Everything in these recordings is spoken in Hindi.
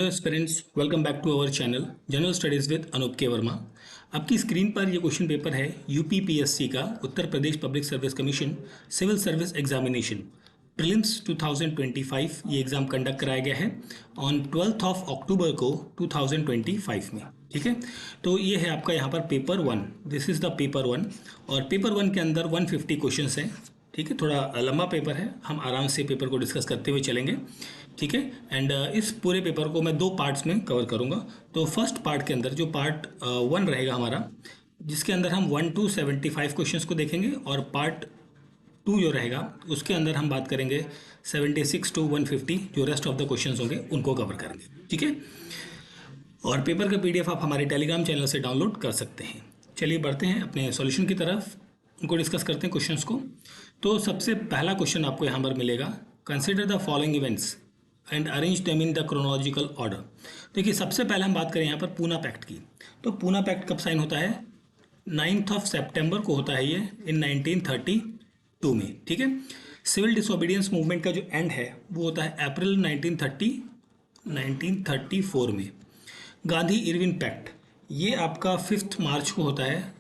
Students, welcome back to our channel general studies with Anoop K Verma. आपकी स्क्रीन पर ये क्वेश्चन पेपर है यूपीपीएससी का Uttar Pradesh public service commission civil service examination prelims 2025। ये एग्जाम कंडक्ट कराया गया है ऑन 12 ऑफ अक्टूबर को 2025 में। ठीक है, तो ये है आपका यहाँ पर paper 1। This is the paper 1 और पेपर 1 के अंदर 150 क्वेश्चंस हैं। ठीक है, थोड़ा लंबा पेपर है, हम आराम से पेपर को डिस्कस करते हुए चलेंगे। ठीक है, एंड इस पूरे पेपर को मैं 2 पार्ट्स में कवर करूंगा। तो फर्स्ट पार्ट के अंदर जो पार्ट 1 रहेगा हमारा, जिसके अंदर हम 1 to 75 क्वेश्चंस को देखेंगे, और पार्ट 2 जो रहेगा उसके अंदर हम बात करेंगे 76 to 150, जो रेस्ट ऑफ द क्वेश्चंस होंगे उनको कवर करेंगे। ठीक है, और पेपर का PDF आप हमारे टेलीग्राम चैनल से डाउनलोड कर सकते हैं। चलिए बढ़ते हैं अपने सॉल्यूशन की तरफ, उनको डिस्कस करते हैं क्वेश्चंस को। तो सबसे पहला क्वेश्चन आपको यहाँ पर मिलेगा, consider the following events and arrange them in the chronological order. देखिए, सबसे पहले हम बात करें यहाँ पर पूना पैक्ट की। तो पूना पैक्ट कब साइन होता है? 9 सितंबर को होता है ये, इन 1932 में। ठीक है, सिविल डिसोबीडियंस मूवमेंट का जो एंड है वो होता है अप्रैल 1934 में। गांधी इरविन पैक्ट ये आपका 5 मार्च को होता है,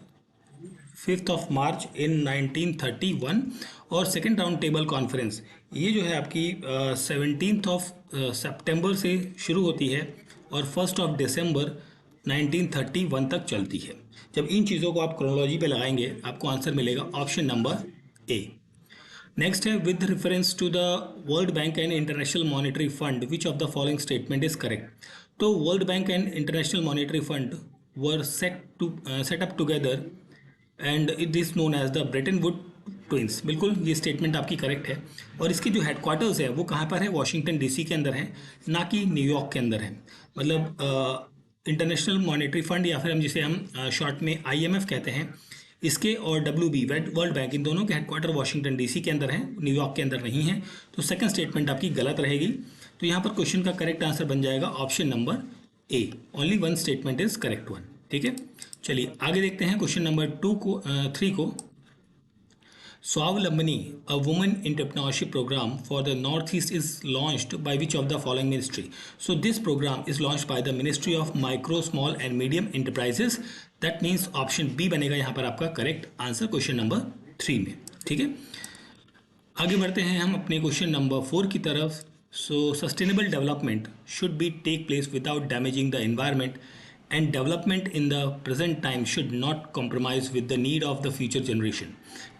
5 ऑफ मार्च इन 1931। और सेकेंड राउंड टेबल कॉन्फ्रेंस ये जो है आपकी 17 ऑफ सितंबर से शुरू होती है और 1 ऑफ दिसंबर 1931 तक चलती है। जब इन चीज़ों को आप क्रोनोलॉजी पे लगाएंगे आपको आंसर मिलेगा ऑप्शन नंबर ए। नेक्स्ट है, with reference to the World Bank and International Monetary Fund which of the following statement is correct. तो World Bank and International Monetary Fund were set up together and it is known as the Bretton Wood twins. बिल्कुल, ये स्टेटमेंट आपकी करेक्ट है। और इसके जो हेडक्वार्टर्स है वो कहाँ पर है? वॉशिंगटन DC के अंदर है, ना कि न्यूयॉर्क के अंदर है। मतलब इंटरनेशनल मॉनेटरी फंड, या फिर हम जिसे हम शॉर्ट में IMF कहते हैं, इसके और WB वर्ल्ड बैंक, इन दोनों के हेडक्वार्टर वॉशिंगटन DC के अंदर हैं, न्यूयॉर्क के अंदर नहीं है। तो सेकंड स्टेटमेंट आपकी गलत रहेगी। तो यहाँ पर क्वेश्चन का करेक्ट आंसर बन जाएगा option number A. Only 1 statement is correct 1। ठीक है, चलिए आगे देखते हैं क्वेश्चन नंबर 3 को। स्वावलंबनी, a woman entrepreneurship program for the Northeast is launched by which of the following ministry? So this program is launched by the Ministry of Micro, Small and Medium Enterprises. That means option B बनेगा यहाँ पर आपका करेक्ट आंसर क्वेश्चन नंबर 3 में। ठीक है, आगे बढ़ते हैं हम अपने क्वेश्चन नंबर 4 की तरफ। So sustainable development should be take place without damaging the environment and development in the present time should not compromise with the need of the future generation.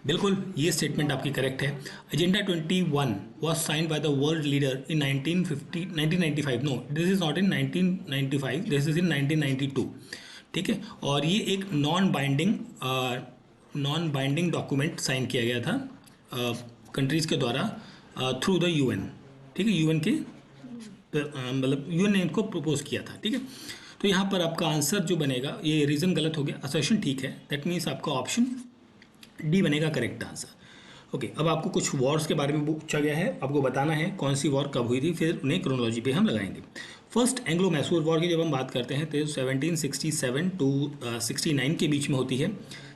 बिल्कुल, ये स्टेटमेंट आपकी करेक्ट है। Agenda 21 was signed by the world leader in 1995. No, this is not in 1995, this is in 1992. ठीक है, और ये एक नॉन बाइंडिंग डॉक्यूमेंट साइन किया गया था कंट्रीज़ के द्वारा थ्रू द UN। ठीक है, UN के मतलब UN ने इनको प्रपोज किया था। ठीक है, तो यहाँ पर आपका आंसर जो बनेगा, ये रीज़न गलत हो गया, असर्शन ठीक है। दैट मीन्स आपका ऑप्शन डी बनेगा करेक्ट आंसर। ओके, अब आपको कुछ वॉर्स के बारे में पूछा गया है, आपको बताना है कौन सी वॉर कब हुई थी, फिर उन्हें क्रोनोलॉजी पे हम लगाएंगे। फर्स्ट एंग्लो मैसूर वॉर की जब हम बात करते हैं तो 1767 to 69 के बीच में होती है।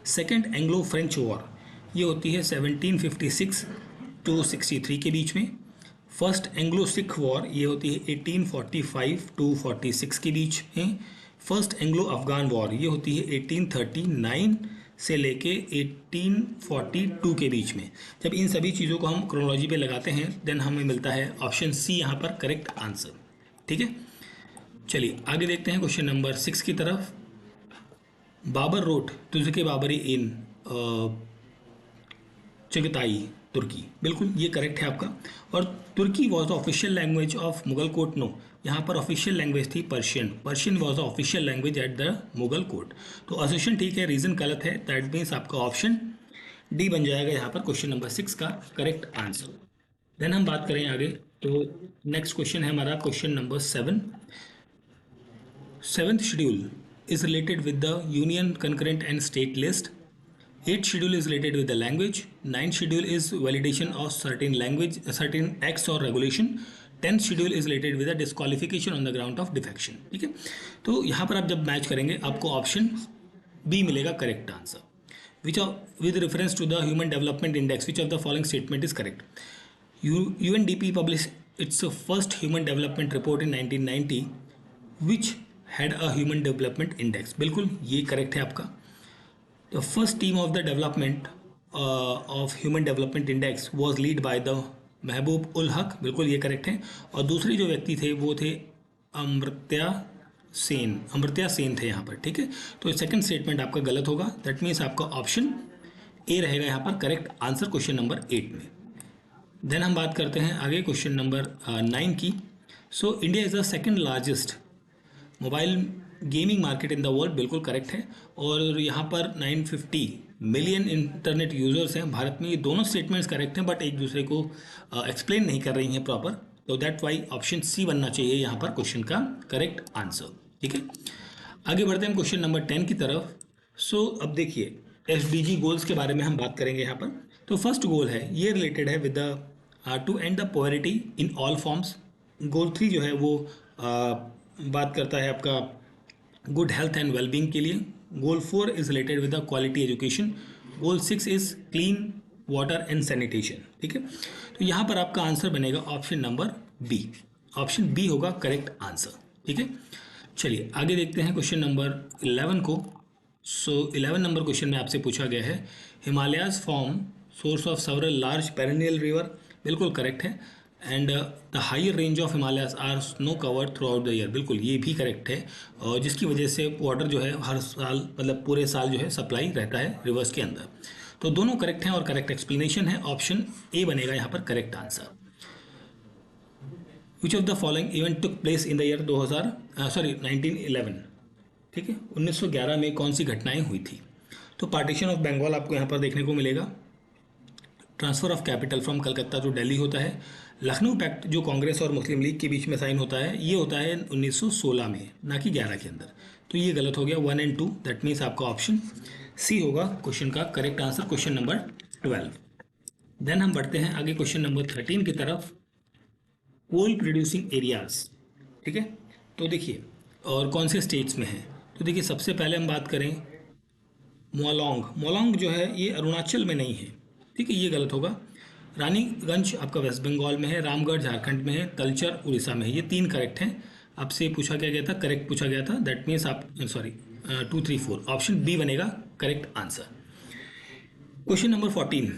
सेकेंड एंग्लो फ्रेंच वॉर ये होती है 1756 to 63 के बीच में। फर्स्ट एंग्लो सिख वॉर ये होती है 1845 to 46 के बीच में। फर्स्ट एंग्लो अफगान वॉर ये होती है 1839 से लेके 1842 के बीच में। जब इन सभी चीज़ों को हम क्रोनोलॉजी पे लगाते हैं देन हमें मिलता है ऑप्शन सी यहाँ पर करेक्ट आंसर। ठीक है, चलिए आगे देखते हैं क्वेश्चन नंबर 6 की तरफ। Babur wrote Tuzk-e Babri in Chagatai Turki. बिल्कुल, ये करेक्ट है आपका। और Turki was the official language of Mughal court. No, यहाँ पर ऑफिशियल लैंग्वेज थी Persian. Persian was the official language at the Mughal court. तो असोसिएशन ठीक है, रीज़न गलत है। दैट मीन्स आपका ऑप्शन डी बन जाएगा यहाँ पर क्वेश्चन नंबर 6 का करेक्ट आंसर। देन हम बात करें आगे, तो नेक्स्ट क्वेश्चन है हमारा question number 7। 7th schedule is related with the union concurrent and state list. 8th schedule is related with the language. 9th schedule is validation of certain language, certain acts or regulation. 10th schedule is related with the disqualification on the ground of defection. ठीक है, तो यहाँ पर आप जब मैच करेंगे आपको ऑप्शन बी मिलेगा correct answer. Which with reference to the human development index which of the following statement is correct. UNDP published its first human development report in 1990 which had a human development index, बिल्कुल ये करेक्ट है आपका। The first team of the development of human development index was lead by the Mahbub ul हक, बिल्कुल ये करेक्ट है। और दूसरे जो व्यक्ति थे वो थे अमर्त्या सेन थे यहाँ पर, ठीक है। तो सेकंड स्टेटमेंट आपका गलत होगा, दैट मीन्स आपका ऑप्शन ए रहेगा यहाँ पर करेक्ट आंसर क्वेश्चन नंबर 8 में। देन हम बात करते हैं आगे क्वेश्चन नंबर 9 की। So India is the second largest mobile gaming market in the world, बिल्कुल करेक्ट है। और यहाँ पर 950 मिलियन इंटरनेट यूजर्स हैं भारत में। ये दोनों स्टेटमेंट्स करेक्ट हैं बट एक दूसरे को एक्सप्लेन नहीं कर रही हैं प्रॉपर, तो दैट वाई ऑप्शन सी बनना चाहिए यहाँ पर क्वेश्चन का करेक्ट आंसर, ठीक है। आगे बढ़ते हैं क्वेश्चन नंबर 10 की तरफ। सो अब देखिए SDG गोल्स के बारे में हम बात करेंगे यहाँ पर। तो फर्स्ट गोल है, ये रिलेटेड है with the to end the poverty in all forms. Goal 3 जो है वो बात करता है आपका गुड हेल्थ एंड वेलबींग के लिए। Goal 4 is related with the quality education. Goal 6 is clean water and sanitation, ठीक है। तो यहाँ पर आपका आंसर बनेगा option number B, option B होगा करेक्ट आंसर, ठीक है। चलिए आगे देखते हैं क्वेश्चन नंबर 11 को। सो 11 नंबर क्वेश्चन में आपसे पूछा गया है Himalayas form source of several large perennial river, बिल्कुल करेक्ट है। And the higher range of Himalayas are snow covered throughout the year, बिल्कुल ये भी करेक्ट है। और जिसकी वजह से वाटर जो है हर साल मतलब पूरे साल जो है सप्लाई रहता है रिवर्स के अंदर। तो दोनों करेक्ट हैं और करेक्ट एक्सप्लेनेशन है, ऑप्शन ए बनेगा यहाँ पर correct answer. Which of the following event took place in the year 1911, ठीक है। 1911 में कौन सी घटनाएं हुई थी? तो पार्टीशन ऑफ बंगाल आपको यहाँ पर देखने को मिलेगा। Transfer of capital from Calcutta to Delhi होता है। लखनऊ पैक्ट जो कांग्रेस और मुस्लिम लीग के बीच में साइन होता है, ये होता है 1916 में, ना कि 11 के अंदर। तो ये गलत हो गया 1 और 2, दैट मीन्स आपका ऑप्शन सी होगा क्वेश्चन का correct answer, question number 12। Then हम बढ़ते हैं आगे क्वेश्चन नंबर 13 की तरफ। कोल प्रोड्यूसिंग एरियाज, ठीक है। तो देखिए और कौन से स्टेट्स में है, तो देखिए सबसे पहले हम बात करें मोलोंग जो है ये अरुणाचल में नहीं है, ठीक है, ये गलत होगा। रानीगंज आपका वेस्ट बंगाल में है, रामगढ़ झारखंड में है, तलचर उड़ीसा में है। ये 3 करेक्ट हैं। आपसे पूछा क्या गया था, करेक्ट पूछा गया था, दैट मीन्स आप 2, 3, 4 ऑप्शन बी बनेगा correct answer. Question number 14,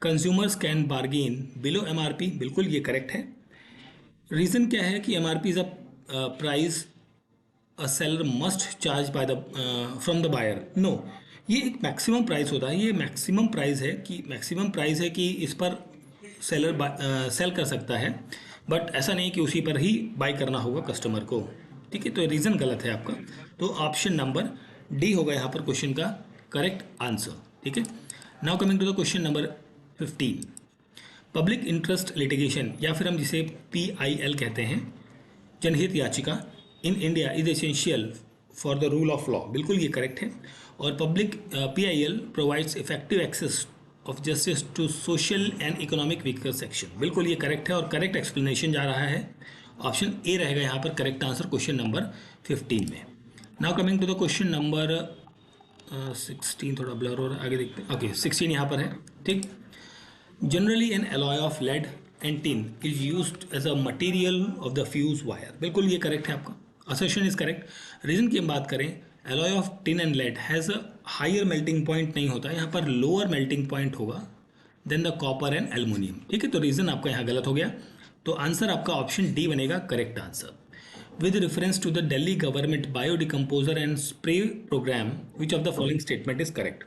consumers can bargain below MRP, बिल्कुल ये करेक्ट है। रीज़न क्या है कि MRP is a price a seller must charge by the from the buyer, no, ये एक मैक्सिमम प्राइस होता है। ये मैक्सिमम प्राइस है कि इस पर सेलर सेल कर सकता है, बट ऐसा नहीं कि उसी पर ही बाय करना होगा कस्टमर को, ठीक है। तो रीज़न गलत है आपका, तो ऑप्शन नंबर डी होगा यहाँ पर क्वेश्चन का करेक्ट आंसर, ठीक है। Now coming to the question number 15, public interest litigation या फिर हम जिसे PIL कहते हैं, जनहित याचिका in India is essential for the rule of law, बिल्कुल ये करेक्ट है। और public PIL provides effective access of justice to social and economic weaker section, बिल्कुल ये करेक्ट है। और करेक्ट एक्सप्लेनेशन जा रहा है, ऑप्शन ए रहेगा यहाँ पर करेक्ट आंसर क्वेश्चन नंबर 15 में। Now coming to the question number 16, थोड़ा ब्लर हो रहा है, आगे देखते हैं। ओके 16 यहाँ पर है, ठीक। Generally an alloy of lead and tin is used as a material of the fuse wire, बिल्कुल ये करेक्ट है आपका, असर्शन इज करेक्ट। रीजन की हम बात करें, alloy of tin and lead has a higher melting point नहीं होता, यहाँ पर लोअर मेल्टिंग पॉइंट होगा then the copper and aluminium, ठीक है। तो रीज़न आपका यहाँ गलत हो गया, तो आंसर आपका ऑप्शन डी बनेगा correct answer. With reference to the Delhi government biodecomposer and spray programme which of the following statement is correct.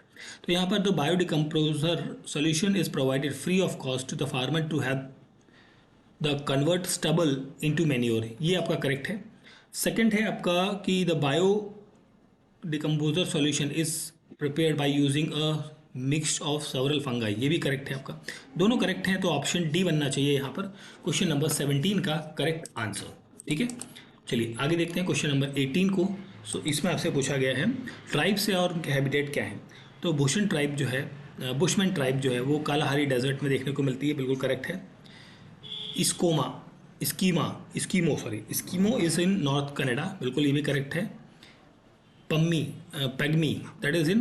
तो यहाँ पर the biodecomposer solution is provided free of cost to the farmer to have the convert stubble into manure, ये आपका करेक्ट है। सेकंड है आपका कि the bio decomposer solution is prepared by using a mix of several fungi, ये भी करेक्ट है आपका, दोनों करेक्ट हैं। तो ऑप्शन डी बनना चाहिए यहाँ पर क्वेश्चन नंबर 17 का करेक्ट आंसर, ठीक है। चलिए आगे देखते हैं क्वेश्चन नंबर 18 को। सो इसमें आपसे पूछा गया है ट्राइब से और उनके हैबिटेट क्या है। तो बुशमैन ट्राइब जो है वो कालाहारी डेजर्ट में देखने को मिलती है, बिल्कुल करेक्ट है। Eskimo is in North Canada, बिल्कुल ये भी करेक्ट है। Pygmy that is in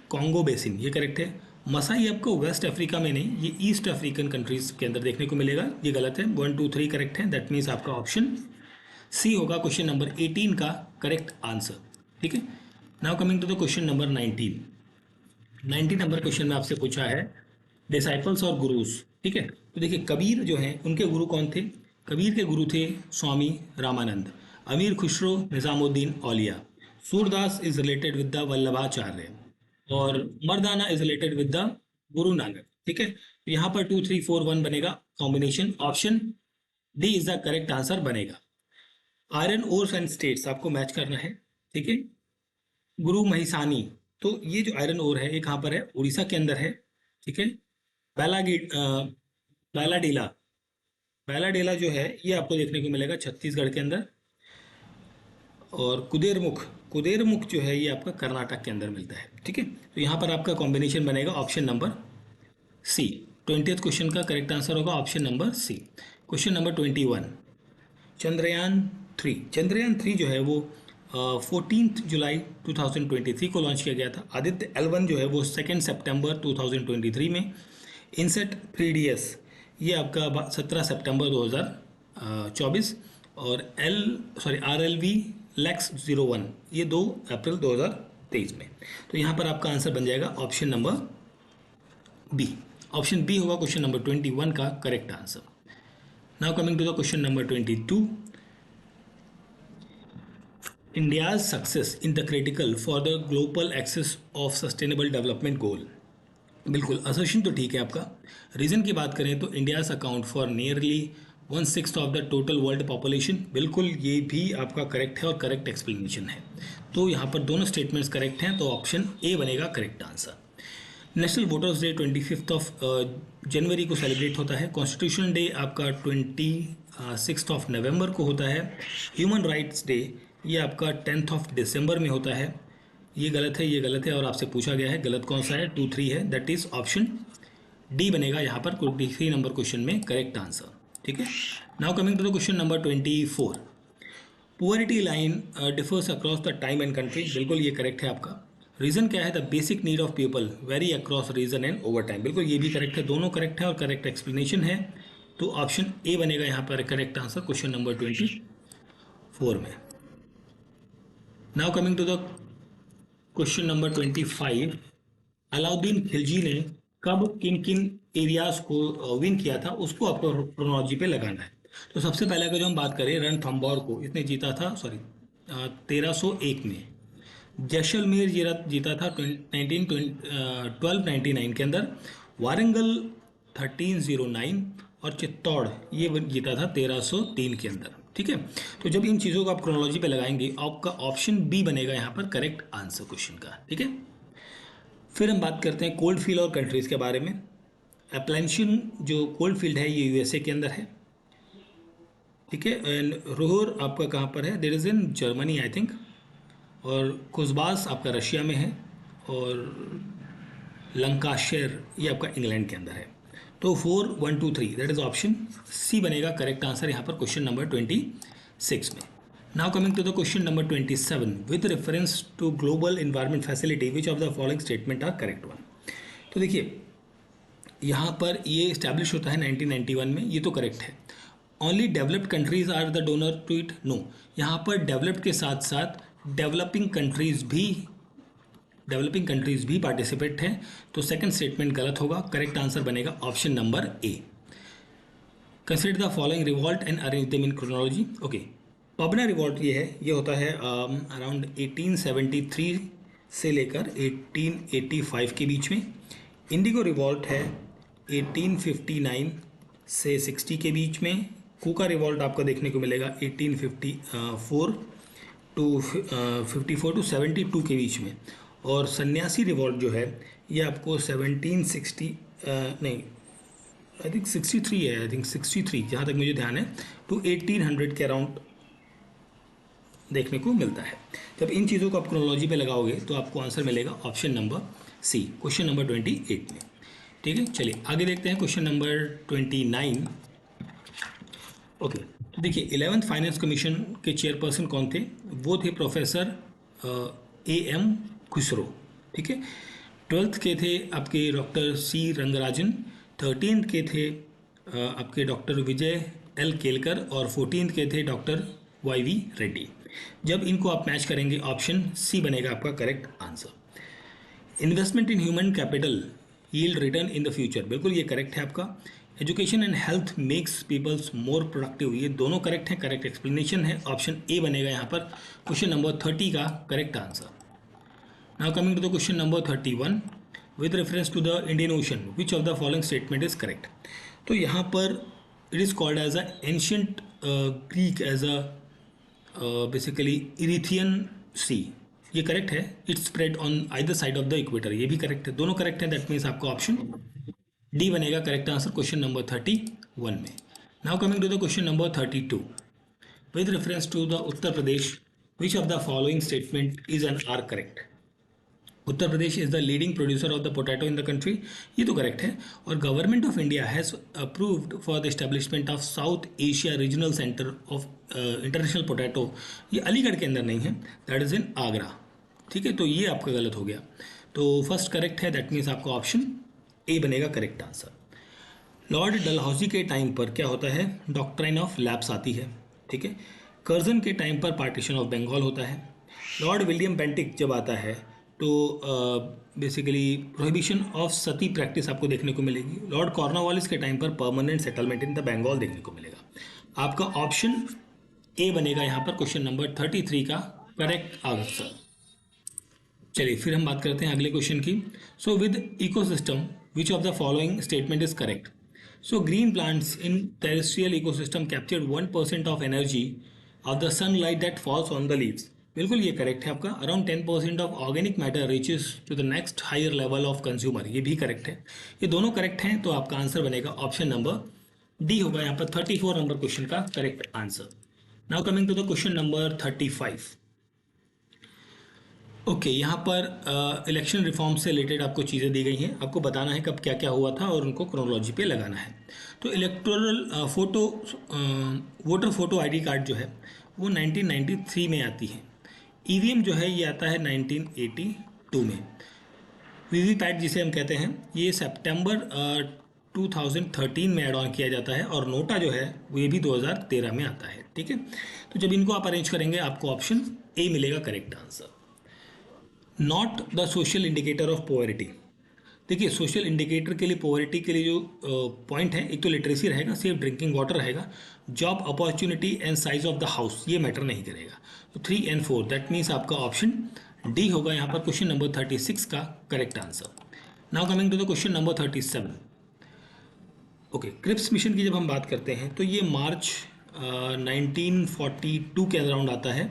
Congo basin, ये करेक्ट है। मसाई आपको वेस्ट अफ्रीका में नहीं, ये ईस्ट अफ्रीकन कंट्रीज़ के अंदर देखने को मिलेगा, ये गलत है। 1, 2, 3 करेक्ट है, दैट मीन्स आपका ऑप्शन सी होगा क्वेश्चन नंबर 18 का करेक्ट आंसर। ठीक है, now coming to the question number 19। 19 number question में आपसे पूछा है डिसाइपल्स और गुरुज। ठीक है, तो देखिए कबीर जो हैं उनके गुरु कौन थे? कबीर के गुरु थे Swami Ramanand, Amir Khusro, Nizamuddin Auliya. Surdas is related with the Vallabhacharya और Mardana is related with the Guru Nanak. ठीक है, तो यहाँ पर 2 3 4 1 बनेगा combination, option D is the correct answer बनेगा। आयरन ओर्स एंड स्टेट्स आपको मैच करना है। ठीक है, गुरु महिसानी, तो ये जो आयरन ओर है ये कहाँ पर है? उड़ीसा के अंदर है। ठीक है, बैलागी बैलाडीला, बैलाडीला जो है ये आपको देखने को मिलेगा छत्तीसगढ़ के अंदर। और कुदेरमुख, कुदेरमुख जो है ये आपका कर्नाटक के अंदर मिलता है। ठीक है, तो यहाँ पर आपका कॉम्बिनेशन बनेगा option number C. 20th question का करेक्ट आंसर होगा option number C. Question number 21, Chandrayaan 3। Chandrayaan 3 जो है वो 14 जुलाई 2023 को लॉन्च किया गया था। आदित्य L1 जो है वो 2 सितंबर 2023 में। इनसेट 3DS ये आपका 17 सितंबर 2024 और RLV लैक्स 01 ये 2 अप्रैल 2023 में। तो यहाँ पर आपका आंसर बन जाएगा option number B. Option B होगा क्वेश्चन नंबर 21 का correct answer. Now coming to the question number 22, India's success in the critical for the global access of sustainable development goal। बिल्कुल असर्शन तो ठीक है आपका। रीज़न की बात करें तो India's account for nearly 1/6 of the total world population, बिल्कुल ये भी आपका करेक्ट है और करेक्ट एक्सप्लेनेशन है। तो यहाँ पर दोनों स्टेटमेंट्स करेक्ट हैं, तो ऑप्शन ए बनेगा correct answer. National voters day 25 जनवरी को सेलिब्रेट होता है। कॉन्स्टिट्यूशन डे आपका 26 नवंबर को होता है। ह्यूमन राइट्स डे ये आपका 10 दिसंबर में होता है। ये गलत है, ये गलत है और आपसे पूछा गया है गलत कौन सा है, 2 3 है, दैट इज ऑप्शन डी बनेगा यहाँ पर 23 नंबर क्वेश्चन में करेक्ट आंसर। ठीक है, now coming to the question number 24, poverty line differs across the time and country, बिल्कुल ये करेक्ट है आपका। रीजन क्या है? The basic need of people vary across region and over time, बिल्कुल ये भी करेक्ट है, दोनों करेक्ट है और करेक्ट एक्सप्लेनेशन है। तो ऑप्शन ए बनेगा यहाँ पर करेक्ट आंसर क्वेश्चन नंबर 24 में। Now coming to the question number 25, Alauddin Khilji ने कब किन किन एरियाज को विन किया था उसको आपको क्रोनोलॉजी पे लगाना है। तो सबसे पहले अगर जो हम बात करें रणथंभौर को, इसने जीता था 1301 में। जैसलमेर जीता था 1299 के अंदर। वारंगल 1309 और चित्तौड़ ये जीता था 1303 के अंदर। ठीक है, तो जब इन चीज़ों को आप क्रोनोलॉजी पे लगाएंगे आपका ऑप्शन बी बनेगा यहाँ पर करेक्ट आंसर क्वेश्चन का। ठीक है, फिर हम बात करते हैं कोल्ड फील्ड और कंट्रीज़ के बारे में। एप्लेंशियन जो कोल्ड फील्ड है ये यूएसए के अंदर है। ठीक है, एंड रोहर आपका कहाँ पर है? There is in Germany I think. और कुसबास आपका रशिया में है और लंकाशायर ये आपका इंग्लैंड के अंदर है। तो 4 1 2 3 दैट इज ऑप्शन सी बनेगा करेक्ट आंसर यहाँ पर क्वेश्चन नंबर 26 में। Now coming to the question number 27, with reference to global environment facility which of the following statement are correct one. तो देखिए यहाँ पर ये इस्टेब्लिश होता है 1991 में, ये तो करेक्ट है। Only developed countries are the donor to it, no. यहाँ पर डेवलप्ड के साथ साथ डेवलपिंग कंट्रीज भी पार्टिसिपेट हैं, तो सेकंड स्टेटमेंट गलत होगा। करेक्ट आंसर बनेगा option number A. Consider the following revolt and arrange them in chronology. Okay, Pabna revolt ये होता है अराउंड 1873 से लेकर 1885 के बीच में। इंडिगो रिवॉल्ट है 1859 से 60 के बीच में। कूका रिवॉल्ट आपको देखने को मिलेगा 1854 टू 54 टू 72 के बीच में। और सन्यासी रिवॉल्ट जो है ये आपको 1760 नहीं आई थिंक 63 है, आई थिंक 63 जहाँ तक मुझे ध्यान है, टू 1800 के अराउंड देखने को मिलता है। जब इन चीज़ों को आप क्रोनोलॉजी पे लगाओगे तो आपको आंसर मिलेगा option number C question number 28 में। ठीक है, चलिए आगे देखते हैं क्वेश्चन नंबर 29। ओके, तो देखिए 11th फाइनेंस कमीशन के चेयरपर्सन कौन थे? वो थे प्रोफेसर AM खुसरो। ठीक है, 12th के थे आपके डॉक्टर C रंगराजन। 13th के थे आपके डॉक्टर विजय L केलकर और 14th के थे डॉक्टर YV रेड्डी। जब इनको आप मैच करेंगे ऑप्शन सी बनेगा आपका correct answer. Investment in human capital yield return in the future, बिल्कुल ये करेक्ट है आपका। Education and health makes peoples more productive, ये दोनों करेक्ट हैं, करेक्ट एक्सप्लेनेशन है, ऑप्शन ए बनेगा यहाँ पर क्वेश्चन नंबर 30 का correct answer. Now coming to the question number 31, with reference to the Indian ocean which of the following statement is correct. तो यहाँ पर it is called as a ancient Greek as a basically Erythraean sea, ये करेक्ट है। It's spread on either side of the equator, ये भी करेक्ट है, दोनों करेक्ट है। दैट मीन्स आपका ऑप्शन डी बनेगा करेक्ट आंसर क्वेश्चन नंबर 31 में। Now coming to the question number 32, with reference to the Uttar Pradesh which of the following statement is and are correct. Uttar Pradesh is the leading producer of the potato in the country, ये तो करेक्ट है। और government of India has approved for the establishment of south Asia regional centre of international potato, ये अलीगढ़ के अंदर नहीं है, दैट इज़ इन आगरा। ठीक है, तो ये आपका गलत हो गया। तो फर्स्ट करेक्ट है, दैट मीन्स आपका ऑप्शन ए बनेगा करेक्ट आंसर। लॉर्ड डलहौजी के टाइम पर क्या होता है, डॉक्ट्राइन ऑफ लैप्स आती है। ठीक है, कर्जन के टाइम पर पार्टीशन ऑफ बंगाल होता है। लॉर्ड विलियम बेंटिक जब आता है तो basically prohibition of sati practice आपको देखने को मिलेगी। लॉर्ड कॉर्नवालिस के टाइम पर permanent settlement in the Bengal देखने को मिलेगा। आपका ऑप्शन ए बनेगा यहाँ पर क्वेश्चन नंबर 33 का करेक्ट आंसर। चलिए फिर हम बात करते हैं अगले क्वेश्चन की। So with ecosystem which of the following statement is correct. So green plants in terrestrial ecosystem captured 1% of energy of the sunlight that falls on the leaves, बिल्कुल ये करेक्ट है आपका। Around 10% of organic matter reaches to the next higher level of consumer, ये भी करेक्ट है। ये दोनों करेक्ट हैं, तो आपका आंसर बनेगा ऑप्शन नंबर डी होगा यहाँ पर 34 नंबर क्वेश्चन का correct answer. Now coming to the question number 35। Okay, यहाँ पर इलेक्शन रिफॉर्म से रिलेटेड आपको चीज़ें दी गई हैं, आपको बताना है कब क्या क्या हुआ था और उनको क्रोनोलॉजी पे लगाना है। तो electoral voter photo ID card जो है वो 1993 में आती है। ईवीएम जो है ये आता है 1982 में। वीवीपैट जिसे हम कहते हैं ये सितंबर 2013 में ऐड ऑन किया जाता है, और नोटा जो है वो ये भी 2013 में आता है। ठीक है, तो जब इनको आप अरेंज करेंगे आपको ऑप्शन ए मिलेगा correct answer. Not the social indicator of poverty, देखिए सोशल इंडिकेटर के लिए पोवर्टी के लिए जो पॉइंट है, एक तो लिटरेसी रहेगा, सेफ ड्रिंकिंग वाटर रहेगा, job opportunity and size of the house ये मैटर नहीं करेगा। तो 3 and 4 दैट मीन्स आपका ऑप्शन डी होगा यहाँ पर क्वेश्चन नंबर 36 का correct answer. Now coming to the question number 37। Okay, Cripps mission की जब हम बात करते हैं तो ये मार्च 1942 के अराउंड आता है।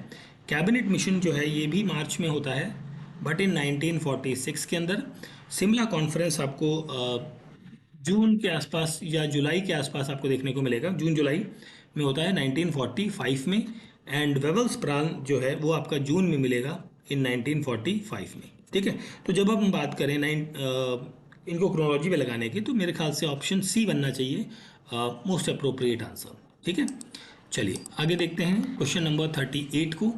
कैबिनेट मिशन जो है ये भी मार्च में होता है, बट इन 1946 के अंदर। शिमला कॉन्फ्रेंस आपको जून के आसपास या जुलाई के आसपास आपको देखने को मिलेगा, जून जुलाई में होता है 1945 में। एंड वेवल्स प्रान जो है वो आपका जून में मिलेगा इन 1945 में। ठीक है, तो जब हम बात करें इनको क्रोनोलॉजी में लगाने की, तो मेरे ख्याल से ऑप्शन सी बनना चाहिए मोस्ट अप्रोप्रिएट आंसर। ठीक है, चलिए आगे देखते हैं क्वेश्चन नंबर 38 को।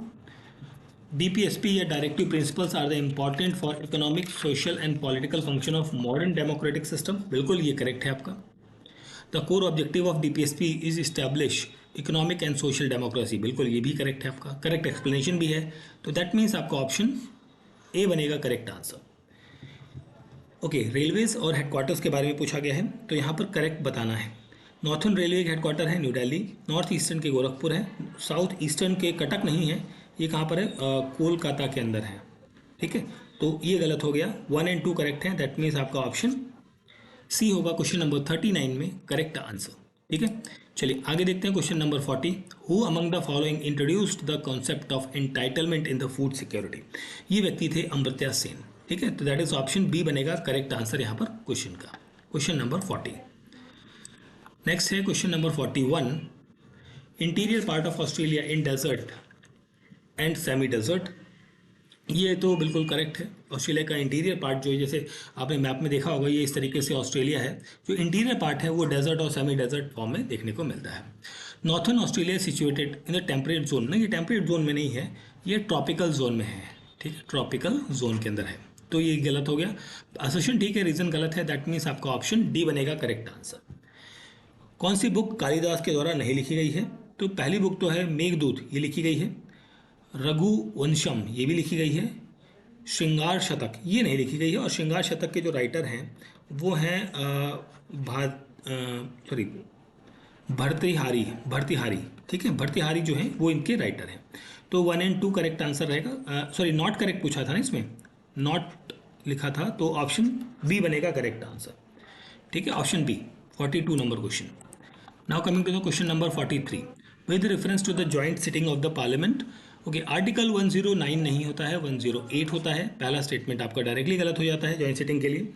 DPSP या directive principles are the important for economic, social and political function of modern democratic system, बिल्कुल ये करेक्ट है आपका। The core objective of DPSP is establish economic and social democracy, बिल्कुल ये भी करेक्ट है आपका, करेक्ट एक्सप्लेनेशन भी है। तो दैट मीन्स आपका ऑप्शन ए बनेगा करेक्ट आंसर। ओके, रेलवेज और हेडक्वार्टर्स के बारे में पूछा गया है, तो यहाँ पर करेक्ट बताना है। नॉर्थन रेलवे हेडक्वार्टर है न्यू दिल्ली, नॉर्थ ईस्टर्न के गोरखपुर है, साउथ ईस्टर्न के कटक नहीं है, ये कहाँ पर है, कोलकाता के अंदर है। ठीक है, तो ये गलत हो गया। 1 and 2 करेक्ट है, दैट मीन्स आपका ऑप्शन सी होगा क्वेश्चन नंबर 39 में करेक्ट आंसर। ठीक है, चलिए आगे देखते हैं question number 40। Who among the following introduced the concept of entitlement in the food security, ये व्यक्ति थे अमर्त्य सेन। ठीक है, तो दैट इज ऑप्शन बी बनेगा करेक्ट आंसर यहाँ पर क्वेश्चन का, क्वेश्चन नंबर 40। नेक्स्ट है question number 41। Interior part of Australia in desert and semi desert, ये तो बिल्कुल करेक्ट है। ऑस्ट्रेलिया का इंटीरियर पार्ट जो है, जैसे आपने मैप में देखा होगा, ये इस तरीके से ऑस्ट्रेलिया है। जो इंटीरियर पार्ट है वो डेजर्ट और सेमी डेजर्ट फॉर्म में देखने को मिलता है। Northern Australia situated in the temperate zone, नहीं ये टेम्परेट जोन में नहीं है, ये ट्रॉपिकल जोन में है। ठीक है, ट्रॉपिकल जोन के अंदर है, तो ये गलत हो गया। असर्शन ठीक है, रीजन गलत है, दैट मीन्स आपका ऑप्शन डी बनेगा करेक्ट आंसर। कौन सी बुक कालिदास के द्वारा नहीं लिखी गई है? तो पहली बुक तो है मेघदूत, ये लिखी गई है। रघुवंशम ये भी लिखी गई है। श्रृंगार शतक ये नहीं लिखी गई है। और श्रृंगार शतक के जो राइटर हैं वो हैं भर्तृहारी, ठीक है, भर्तृहारी जो है वो इनके राइटर हैं। तो 1 एंड 2 करेक्ट आंसर रहेगा। सॉरी, नॉट करेक्ट पूछा था ना, इसमें नॉट लिखा था, तो ऑप्शन बी बनेगा करेक्ट आंसर। ठीक है, option B, 42 number question. Now coming to the question number 43 with reference to the joint sitting of the parliament. Okay, article 109 नहीं होता है, 108 होता है। पहला स्टेटमेंट आपका डायरेक्टली गलत हो जाता है जॉइंट सिटिंग के लिए।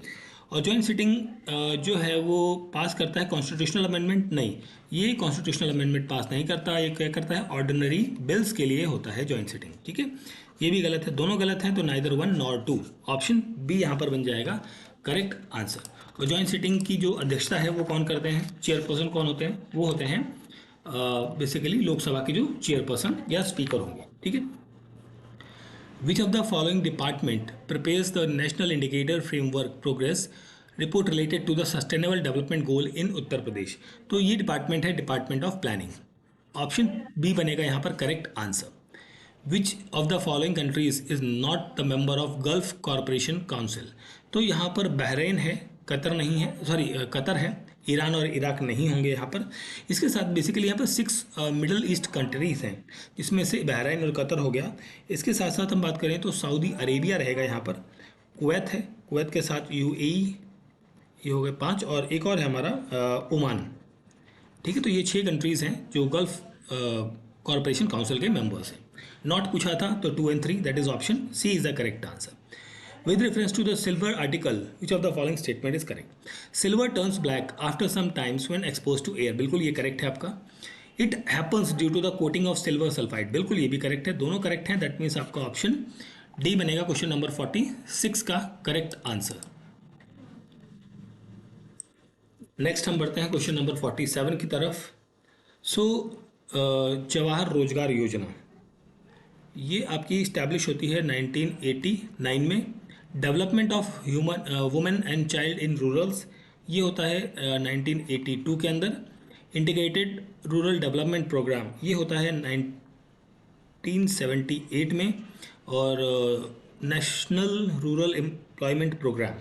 और जॉइंट सिटिंग जो है वो पास करता है कॉन्स्टिट्यूशनल अमेंडमेंट, नहीं, ये कॉन्स्टिट्यूशनल अमेंडमेंट पास नहीं करता। ये क्या करता है, ऑर्डिनरी बिल्स के लिए होता है जॉइंट सिटिंग। ठीक है, ये भी गलत है, दोनों गलत हैं, तो नाइदर 1 नॉर 2, ऑप्शन बी यहाँ पर बन जाएगा करेक्ट आंसर। और जॉइंट सिटिंग की जो अध्यक्षता है वो कौन करते हैं, चेयरपर्सन कौन होते हैं, वो होते हैं बेसिकली लोकसभा के जो चेयरपर्सन या स्पीकर होंगे। ठीक है, Which of the following department prepares the National Indicator Framework Progress Report related to the Sustainable Development Goal in उत्तर प्रदेश? तो ये डिपार्टमेंट है department of planning. Option B बनेगा यहाँ पर correct answer. Which of the following countries is not the member of gulf corporation council? तो यहाँ पर बहरीन है, कतर नहीं है, सॉरी कतर है, ईरान और इराक नहीं होंगे यहाँ पर। इसके साथ बेसिकली यहाँ पर 6 मिडल ईस्ट कंट्रीज़ हैं, जिसमें से बहरीन और कतर हो गया। इसके साथ साथ हम बात करें तो सऊदी अरेबिया रहेगा यहाँ पर, कुवैत है, कुवैत के साथ यूएई, ये हो गए 5, और एक और है हमारा ओमान। ठीक है, तो ये 6 कंट्रीज़ हैं जो गल्फ कॉरपोरेशन काउंसिल के मेंबर्स हैं। नॉट पूछा था तो 2 and 3, that is option C is the correct answer. With reference to the silver article, which of the following statement is correct? Silver turns black after some times when exposed to air. बिल्कुल ये करेक्ट है आपका। It happens due to the coating of silver sulfide. बिल्कुल ये भी करेक्ट है, दोनों करेक्ट हैं। दैट मीन्स आपका ऑप्शन डी बनेगा क्वेश्चन नंबर 46 का करेक्ट आंसर। नेक्स्ट हम बढ़ते हैं क्वेश्चन नंबर 47 की तरफ। जवाहर रोजगार योजना ये आपकी इस्टेब्लिश होती है 1989 में। Development of human women and child in rulers ये होता है 1982 के अंदर। इंटीग्रेटेड रूरल डेवलपमेंट प्रोग्राम ये होता है 1978 में। और national rural employment programme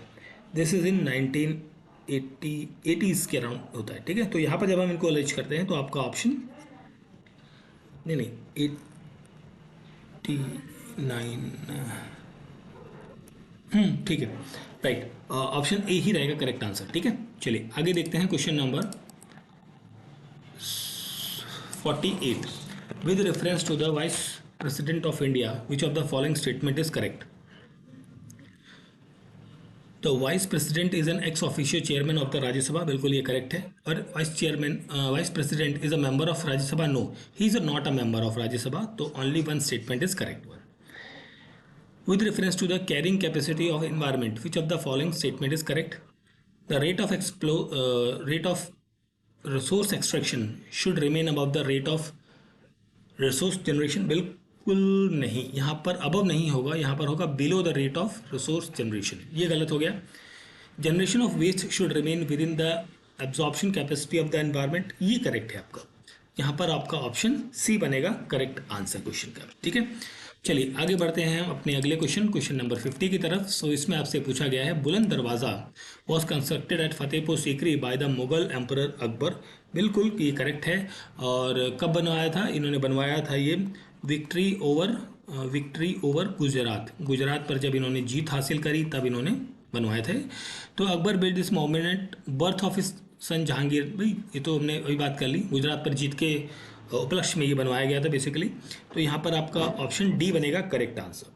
this is in 1980s के अराउंड होता है। ठीक है, तो यहाँ पर जब हम इनको अरेंज करते हैं तो आपका ऑप्शन नहीं 89 ठीक है, राइट, ऑप्शन ए ही रहेगा करेक्ट आंसर। ठीक है, चलिए आगे देखते हैं question number 48 with reference to the vice president of India which of the following statement is correct? तो vice president is an ex officio chairman of the Rajya Sabha, बिल्कुल ये करेक्ट है। और vice president is a member of Rajya Sabha, no, he is not a member of Rajya Sabha, तो only one statement is correct one. With reference to the carrying capacity of environment, which of the following statement is correct? The rate of resource extraction should remain above the rate of resource generation. बिल्कुल नहीं, यहाँ पर above नहीं होगा, यहाँ पर होगा below the rate of resource generation, ये गलत हो गया। Generation of waste should remain within the absorption capacity of the environment, ये करेक्ट है आपका। यहाँ पर आपका ऑप्शन सी बनेगा करेक्ट आंसर क्वेश्चन का। ठीक है, चलिए आगे बढ़ते हैं हम अपने अगले क्वेश्चन नंबर 50 की तरफ। इसमें आपसे पूछा गया है बुलंद दरवाज़ा was constructed at Fatehpur Sikri by the Mughal emperor Akbar. बिल्कुल ये करेक्ट है। और कब बनवाया था? इन्होंने बनवाया था ये विक्ट्री ओवर गुजरात पर जब इन्होंने जीत हासिल करी तब इन्होंने बनवाए थे। तो Akbar build this monument birth of his son Jahangir, भाई ये तो हमने अभी बात कर ली, गुजरात पर जीत के उपलक्ष्य में ये बनवाया गया था बेसिकली। तो यहाँ पर आपका ऑप्शन डी बनेगा correct answer.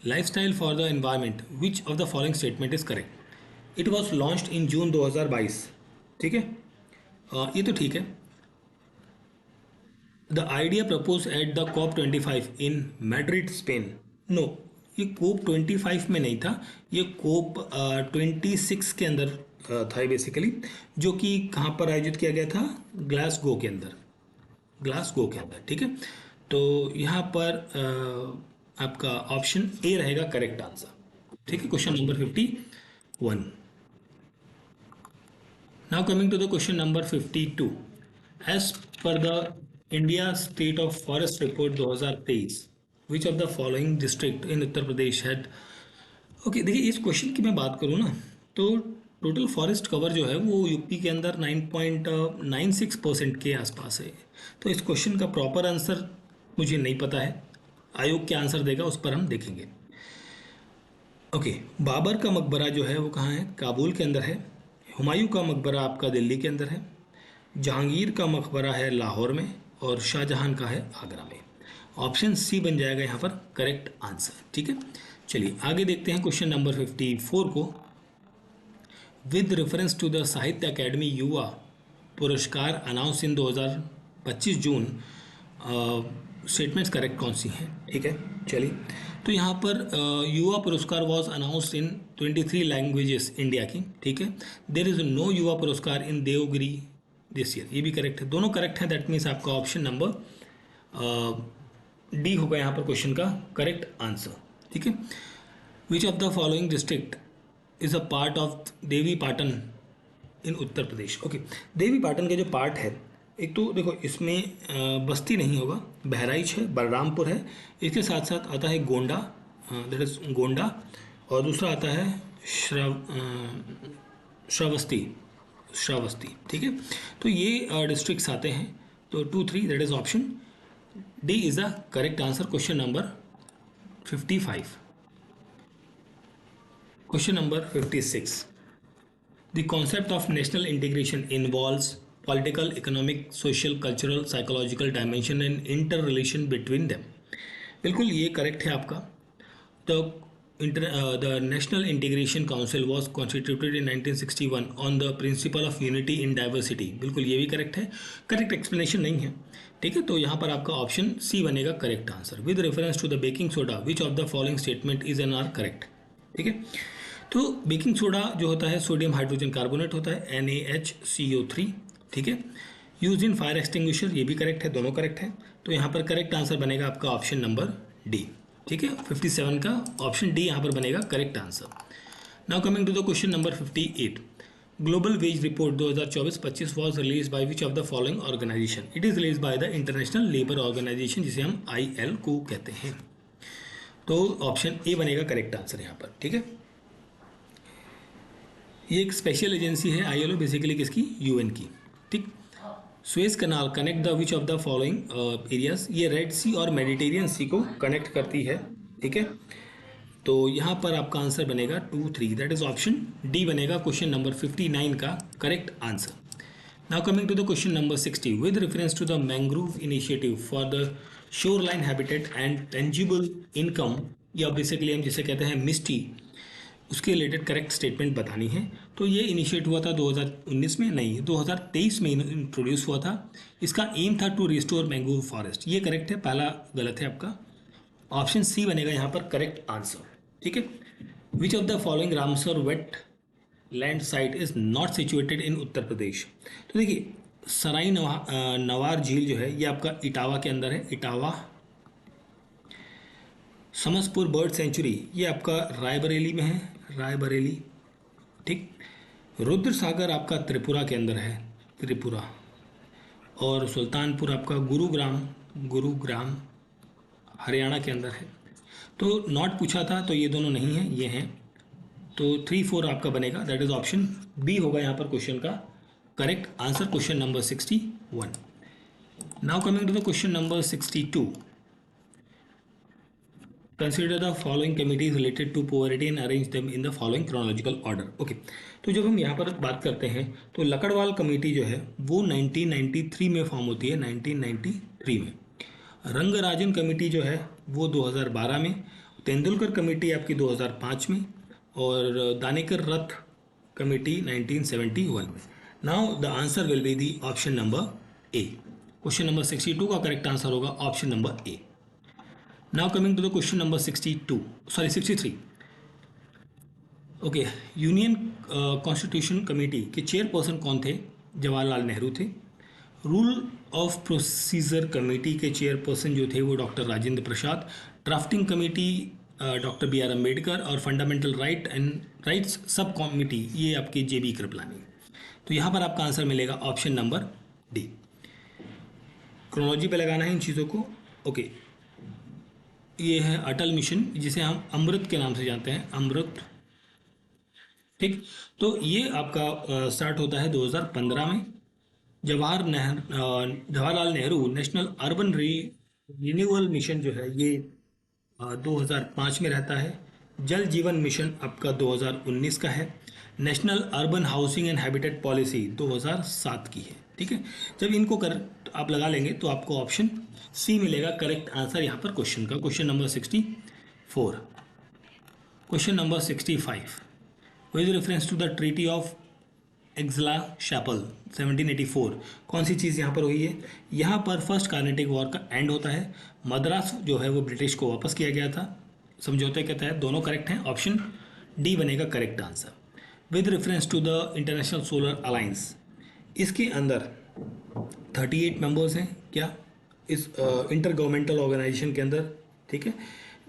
Lifestyle for the environment, which of the following statement is correct? It was launched in June 2022। ठीक है, ये तो ठीक है। The idea propose at the COP25 in Madrid Spain, no, ये COP25 में नहीं था, ये COP26 के अंदर था बेसिकली, जो कि कहाँ पर आयोजित किया गया था? ग्लासगो के अंदर। ठीक है, तो यहाँ पर आपका ऑप्शन ए रहेगा करेक्ट आंसर। ठीक है, question number 51। Now coming to the question number 52. As per the India State of Forest Report 2023, which of the following district in Uttar Pradesh had okay देखिए इस क्वेश्चन की मैं बात करूँ ना तो टोटल फॉरेस्ट कवर जो है वो यूपी के अंदर 9.96% के आसपास है। तो इस क्वेश्चन का प्रॉपर आंसर मुझे नहीं पता है, आयोग क्या आंसर देगा उस पर हम देखेंगे। ओके बाबर का मकबरा जो है वो कहाँ है, काबुल के अंदर है। हुमायूं का मकबरा आपका दिल्ली के अंदर है। जहांगीर का मकबरा है लाहौर में और शाहजहां का है आगरा में। ऑप्शन सी बन जाएगा यहाँ पर करेक्ट आंसर। ठीक है, चलिए आगे देखते हैं क्वेश्चन नंबर 54 को। विद रेफरेंस टू द साहित्य अकेडमी युवा पुरस्कार अनाउंस इन 2025 जून, स्टेटमेंट्स करेक्ट कौन सी हैं। ठीक है, चलिए तो यहाँ पर युवा पुरस्कार was announced in 23 languages India की। ठीक है, देर इज़ नो युवा पुरस्कार इन देवगिरी दिस ईयर, ये भी करेक्ट है, दोनों करेक्ट हैं। दैट मीन्स आपका ऑप्शन नंबर डी होगा यहाँ पर क्वेश्चन का करेक्ट आंसर। ठीक है, which of the following district is a part of Devi Patan in Uttar Pradesh. Okay Devi Patan के जो पार्ट है, एक तो देखो इसमें बस्ती नहीं होगा, बहराइच है, बलरामपुर है, इसके साथ साथ आता है गोंडा, दैट इज गोंडा, और दूसरा आता है श्रावस्ती। ठीक है, तो ये डिस्ट्रिक्ट्स आते हैं। तो 2 3 that is option D is the correct answer. Question number 55। Question number 56। The concept of national integration involves political, economic, social, cultural, psychological dimension and interrelation between them। बिल्कुल ये करेक्ट है आपका। The National Integration Council was constituted in 1961 on the principle of unity in diversity। बिल्कुल ये भी करेक्ट है, करेक्ट एक्सप्लेनेशन नहीं है। ठीक है, तो यहाँ पर आपका ऑप्शन सी बनेगा correct answer. With reference to the baking soda which of the following statement is and are correct. ठीक है, तो बेकिंग सोडा जो होता है सोडियम हाइड्रोजन कार्बोनेट होता है NaHCO3। ठीक है, यूज इन फायर एक्सटिंग्विशर, ये भी करेक्ट है, दोनों करेक्ट है। तो यहाँ पर करेक्ट आंसर बनेगा आपका ऑप्शन नंबर डी। ठीक है, 57 का ऑप्शन डी यहाँ पर बनेगा correct answer. Now coming to the question number 58। Global wage report 2024-25 was release by which of the following organisation. It is release by the international labour organisation, जिसे हम IL को कहते हैं। तो ऑप्शन ए बनेगा करेक्ट आंसर यहाँ पर। ठीक है, ये एक स्पेशल एजेंसी है ILO, बेसिकली किसकी, UN की। ठीक, Suez canal connect the which of the following areas, ये रेड सी और मेडिटेरियन सी को कनेक्ट करती है। ठीक है, तो यहाँ पर आपका आंसर बनेगा 2 3 दैट इज ऑप्शन डी बनेगा क्वेश्चन नंबर 59 का correct answer. Now coming to the question number 60। With reference to the mangrove initiative for the shoreline habitat and tangible income, या बेसिकली हम जिसे कहते हैं मिस्टी, उसके रिलेटेड करेक्ट स्टेटमेंट बतानी है। तो ये इनिशिएट हुआ था 2019 में, नहीं 2023 में इंट्रोड्यूस हुआ था। इसका एम था टू रिस्टोर मैंग्रोव फॉरेस्ट, ये करेक्ट है, पहला गलत है आपका। ऑप्शन सी बनेगा यहाँ पर करेक्ट आंसर। ठीक है, which of the following Ramsar wetland site is not situated in Uttar Pradesh. तो देखिए सराई नवार झील जो है ये आपका इटावा के अंदर है, इटावा। समसपुर बर्ड सेंचुरी ये आपका रायबरेली में है, रायबरेली। ठीक, रुद्र सागर आपका त्रिपुरा के अंदर है, त्रिपुरा। और सुल्तानपुर आपका गुरुग्राम हरियाणा के अंदर है। तो नॉट पूछा था तो ये दोनों नहीं है, ये हैं। तो 3 4 आपका बनेगा, दैट इज ऑप्शन बी होगा यहाँ पर क्वेश्चन का correct answer. Question number 61। Now coming to the question number 62। Consider the following committees related to poverty and arrange them in the following chronological order. Okay, तो जब हम यहाँ पर बात करते हैं तो लकड़वाल कमेटी जो है वो 1993 में फॉर्म होती है, 1993 में। रंगराजन कमेटी जो है वो 2012 में, तेंदुलकर कमेटी आपकी 2005 में, और दानेकर रथ कमेटी 1971 में। Now the answer will be the option number A. Question number 62 का करेक्ट आंसर होगा option number A. Now coming to the question number 63। Okay, union constitution committee के चेयरपर्सन कौन थे, जवाहरलाल नेहरू थे। रूल ऑफ प्रोसीजर कमेटी के चेयरपर्सन जो थे वो doctor Rajendra Prasad. Drafting committee doctor BR Ambedkar, और फंडामेंटल राइट्स सब कमेटी ये आपके JB कृपलानी। तो यहाँ पर आपका आंसर मिलेगा ऑप्शन नंबर डी। क्रोनोलॉजी पे लगाना है इन चीज़ों को। ओके, ये है अटल मिशन, जिसे हम अमृत के नाम से जानते हैं, अमृत। ठीक, तो ये आपका स्टार्ट होता है 2015 में। Jawaharlal Nehru national urban renewal mission जो है ये 2005 में रहता है। जल जीवन मिशन आपका 2019 का है। National urban housing and habitat policy 2007 की है। ठीक है, जब इनको कर आप लगा लेंगे तो आपको ऑप्शन सी मिलेगा करेक्ट आंसर यहाँ पर क्वेश्चन का। Question number 64। Question number 65, with reference to the treaty of Aix-la-Chapelle 1784, कौन सी चीज़ यहाँ पर हुई है? यहाँ पर फर्स्ट कार्नेटिक वॉर का एंड होता है। मद्रास जो है वो ब्रिटिश को वापस किया गया था समझौते के तहत। दोनों करेक्ट हैं, ऑप्शन डी बनेगा correct answer. With reference to the international solar alliance, इसके अंदर 38 मेंबर्स हैं क्या इस इंटर गवर्नमेंटल ऑर्गेनाइजेशन के अंदर। ठीक है,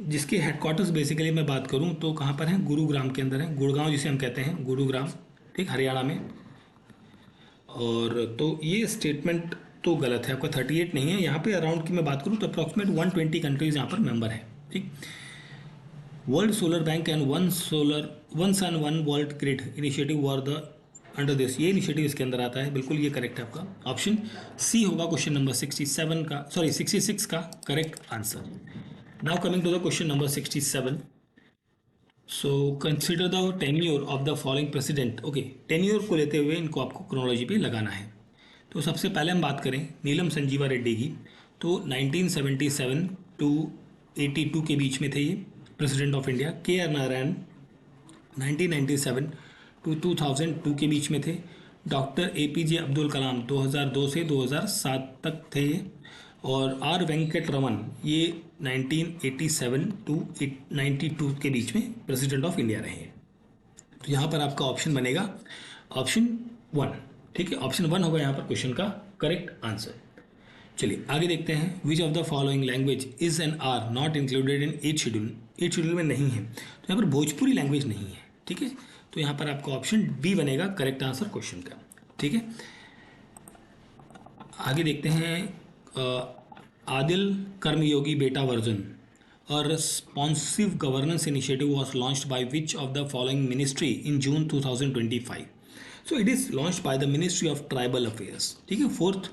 जिसके हेडक्वार्टर्स बेसिकली मैं बात करूं तो कहाँ पर हैं? गुरुग्राम के अंदर है, गुड़गांव जिसे हम कहते हैं, गुरुग्राम, ठीक, हरियाणा में। और तो ये स्टेटमेंट तो गलत है, आपका 38 नहीं है। यहाँ पे अराउंड की मैं बात करूँ तो अप्रॉक्सीमेट 120 कंट्रीज यहाँ पर मेंबर हैं। ठीक, world solar bank and one sun one world grid initiative were the under this, ये इनिशिएटिव इसके अंदर आता है। बिल्कुल ये करेक्ट है, आपका ऑप्शन सी होगा क्वेश्चन नंबर 67 का, सॉरी 66 का correct answer. Now coming to the question number 67। So consider the tenure of the following president. Okay, tenure को लेते हुए इनको आपको क्रोनोलॉजी पे लगाना है। तो सबसे पहले हम बात करें नीलम संजीवा रेड्डी की, तो 1977 टू 82 के बीच में थे ये प्रेसिडेंट ऑफ इंडिया। के आर नारायण 1997 टू 2002 के बीच में थे। डॉक्टर APJ अब्दुल कलाम 2002 से 2007 तक थे ये। और आर वेंकट रमन ये 1987 टू 92 के बीच में प्रेसिडेंट ऑफ इंडिया रहे। तो यहाँ पर आपका ऑप्शन बनेगा ऑप्शन 1। ठीक है, ऑप्शन 1 होगा यहाँ पर क्वेश्चन का करेक्ट आंसर। चलिए आगे देखते हैं। Which of the following language is and are not included in 8th schedule. 8th schedule में नहीं है, तो यहाँ पर भोजपुरी लैंग्वेज नहीं है। ठीक है, तो यहाँ पर आपका ऑप्शन बी बनेगा करेक्ट आंसर क्वेश्चन का। ठीक है, आगे देखते हैं। आदिल कर्मयोगी बेटा वर्जन और responsive governance initiative was launched by which of the following ministry in June 2025। So it is launched by the ministry of tribal affairs. ठीक है, फोर्थ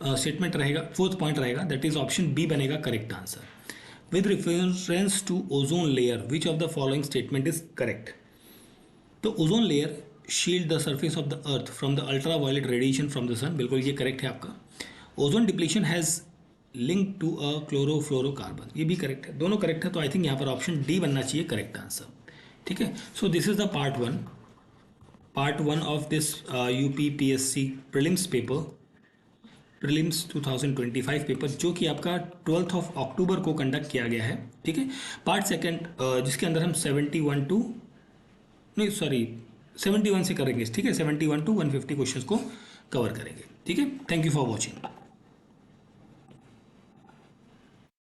स्टेटमेंट रहेगा, फोर्थ पॉइंट रहेगा, दैट इज ऑप्शन बी बनेगा correct answer. With reference to ozone layer which of the following statement is correct. तो ozone layer shield the surface of the earth from the ultra violet radiation from the sun, बिल्कुल ये करेक्ट है आपका। Ozone depletion has link to a chlorofluorocarbon, ये भी करेक्ट है, दोनों करेक्ट है। तो आई थिंक यहाँ पर ऑप्शन डी बनना चाहिए करेक्ट आंसर। ठीक है, so this is the part one of this UPPSC prelims paper, prelims 2025 paper, जो कि आपका 12 अक्टूबर को कंडक्ट किया गया है। ठीक है, पार्ट सेकेंड जिसके अंदर हम 71 से करेंगे। ठीक है, 71 to 150 क्वेश्चंस को कवर करेंगे। ठीक है, थैंक यू फॉर वॉचिंग।